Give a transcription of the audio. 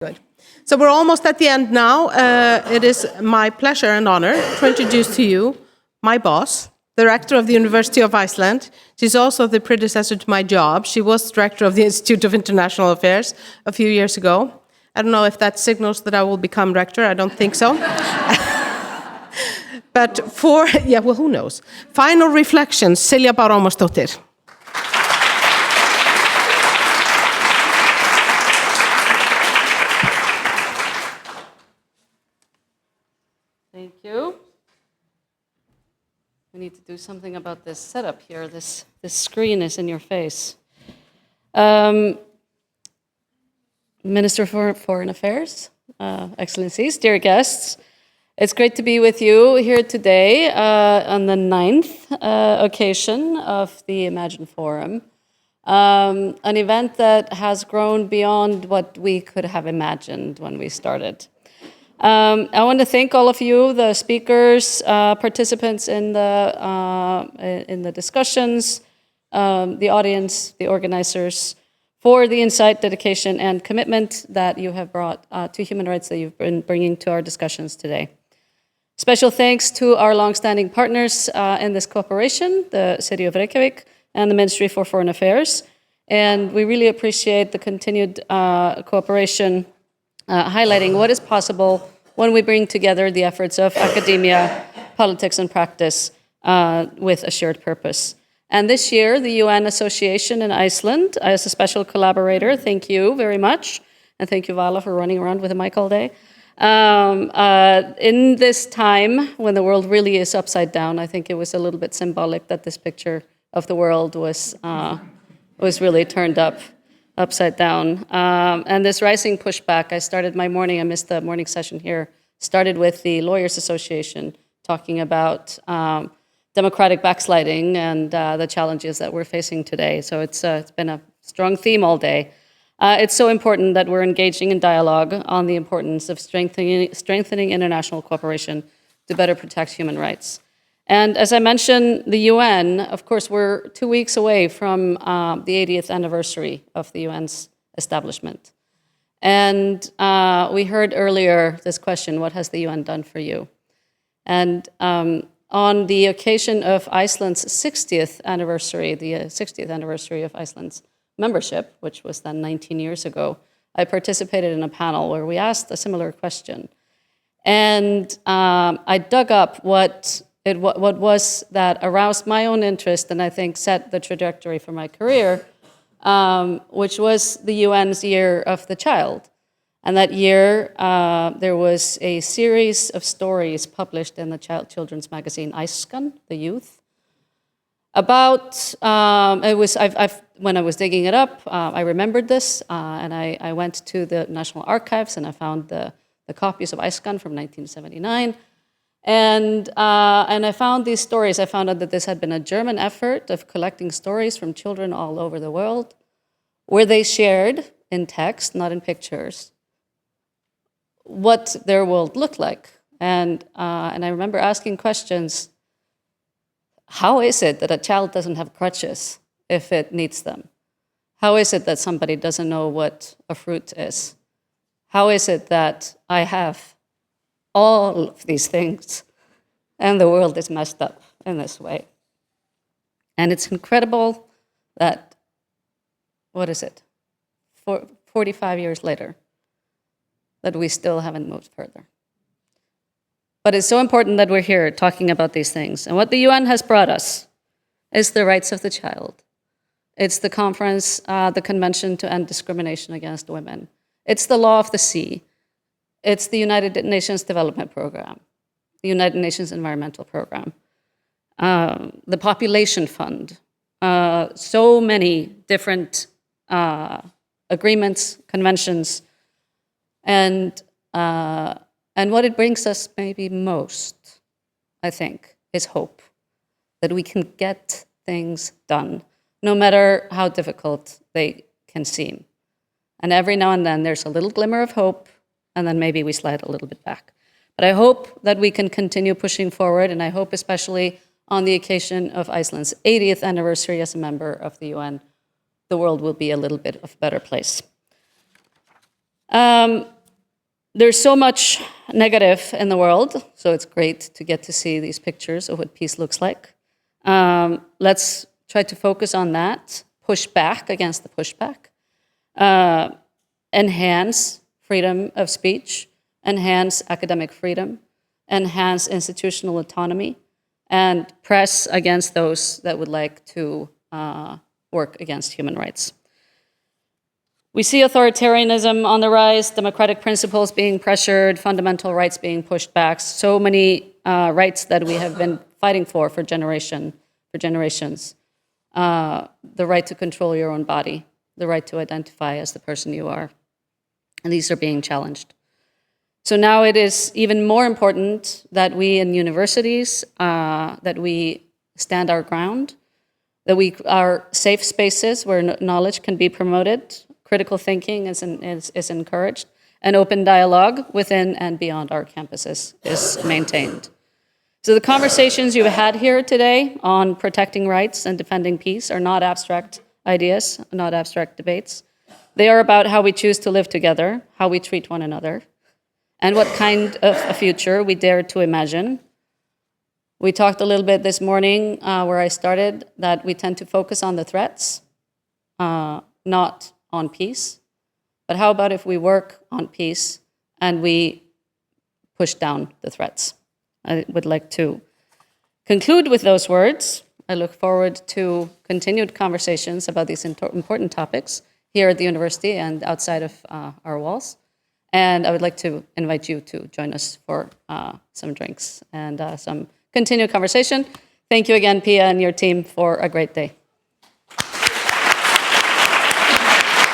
Good. So we're almost at the end now. It is my pleasure and honor to introduce to you my boss, the rector of the University of Iceland. She's also the predecessor to my job. She was director of the Institute of International Affairs a few years ago. I don't know if that signals that I will become rector. I don't think so. But who knows? Final reflections, Silja Bára Ómarsdóttir. Thank you. We need to do something about this setup here. This screen is in your face. Minister for Foreign Affairs, Excellencies, dear guests, it's great to be with you here today on the 9th occasion of the Imagine Forum, an event that has grown beyond what we could have imagined when we started. I want to thank all of you, the speakers, participants in the discussions, the audience, the organizers, for the insight, dedication, and commitment that you have brought to human rights that you've been bringing to our discussions today. Special thanks to our longstanding partners in this cooperation, the City of Reykjavík and the Ministry for Foreign Affairs. And we really appreciate the continued cooperation highlighting what is possible when we bring together the efforts of academia, politics, and practice with a shared purpose. And this year, the UN Association in Iceland, as a special collaborator, thank you very much. And thank you, Vala, for running around with a mic all day. In this time, when the world really is upside down, I think it was a little bit symbolic that this picture of the world was really turned upside down. And this rising pushback, I started my morning, I missed the morning session here, started with the Lawyers Association talking about democratic backsliding and the challenges that we're facing today. So it's been a strong theme all day. It's so important that we're engaging in dialogue on the importance of strengthening international cooperation to better protect human rights. And as I mentioned, the UN, of course, we're 2 weeks away from the 80th anniversary of the UN's establishment. And we heard earlier this question, what has the UN done for you? And on the occasion of Iceland's 60th anniversary, the 60th anniversary of Iceland's membership, which was then 19 years ago, I participated in a panel where we asked a similar question. And I dug up what was that aroused my own interest and I think set the trajectory for my career, which was the UN's Year of the Child. And that year, there was a series of stories published in the children's magazine Iceland, the youth, about, when I was digging it up, I remembered this, and I went to the National Archives and I found the copies of Iceland from 1979. And I found these stories. I found out that this had been a German effort of collecting stories from children all over the world, where they shared in text, not in pictures, what their world looked like. And I remember asking questions. How is it that a child doesn't have crutches if it needs them? How is it that somebody doesn't know what a fruit is? How is it that I have all of these things and the world is messed up in this way? And it's incredible that, 45 years later, that we still haven't moved further. But it's so important that we're here talking about these things. And what the UN has brought us is the rights of the child. It's the conference, the Convention to End Discrimination Against Women. It's the Law of the Sea. It's the United Nations Development Program, the United Nations Environmental Program, the Population Fund, so many different agreements, conventions, and what it brings us maybe most, I think, is hope that we can get things done, no matter how difficult they can seem. And every now and then there's a little glimmer of hope, and then maybe we slide a little bit back. But I hope that we can continue pushing forward, and I hope especially on the occasion of Iceland's 80th anniversary as a member of the UN, the world will be a little bit of a better place. There's so much negative in the world, so it's great to get to see these pictures of what peace looks like. Let's try to focus on that, push back against the pushback, enhance freedom of speech, enhance academic freedom, enhance institutional autonomy, and press against those that would like to work against human rights. We see authoritarianism on the rise, democratic principles being pressured, fundamental rights being pushed back, so many rights that we have been fighting for generations. The right to control your own body, the right to identify as the person you are. And these are being challenged. So now it is even more important that we in universities, that we stand our ground, that we are safe spaces where knowledge can be promoted, critical thinking is encouraged, and open dialogue within and beyond our campuses is maintained. So the conversations you've had here today on protecting rights and defending peace are not abstract ideas, not abstract debates. They are about how we choose to live together, how we treat one another, and what kind of a future we dare to imagine. We talked a little bit this morning, where I started, that we tend to focus on the threats, not on peace. But how about if we work on peace and we push down the threats? I would like to conclude with those words. I look forward to continued conversations about these important topics here at the university and outside of our walls. And I would like to invite you to join us for some drinks and some continued conversation. Thank you again, Pia, and your team for a great day.